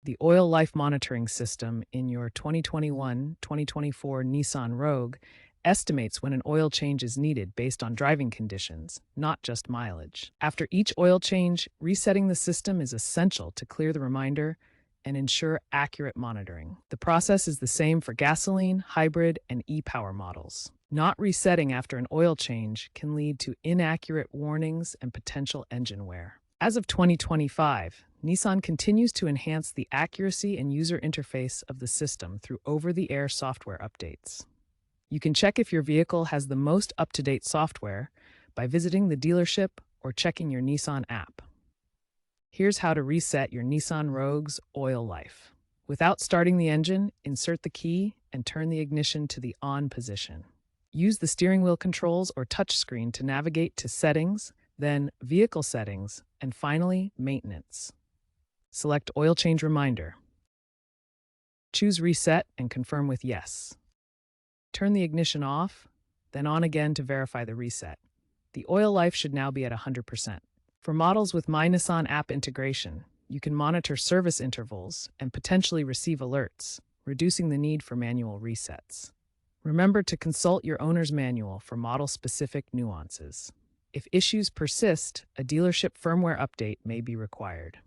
The oil life monitoring system in your 2021-2024 Nissan Rogue estimates when an oil change is needed based on driving conditions, not just mileage. After each oil change, resetting the system is essential to clear the reminder and ensure accurate monitoring. The process is the same for gasoline, hybrid, and e-power models. Not resetting after an oil change can lead to inaccurate warnings and potential engine wear. As of 2025, Nissan continues to enhance the accuracy and user interface of the system through over-the-air software updates. You can check if your vehicle has the most up-to-date software by visiting the dealership or checking your Nissan app. Here's how to reset your Nissan Rogue's oil life. Without starting the engine, insert the key and turn the ignition to the on position. Use the steering wheel controls or touchscreen to navigate to Settings, then Vehicle Settings, and finally, Maintenance. Select Oil Change Reminder. Choose Reset and confirm with Yes. Turn the ignition off, then on again to verify the reset. The oil life should now be at 100%. For models with My Nissan app integration, you can monitor service intervals and potentially receive alerts, reducing the need for manual resets. Remember to consult your owner's manual for model-specific nuances. If issues persist, a dealership firmware update may be required.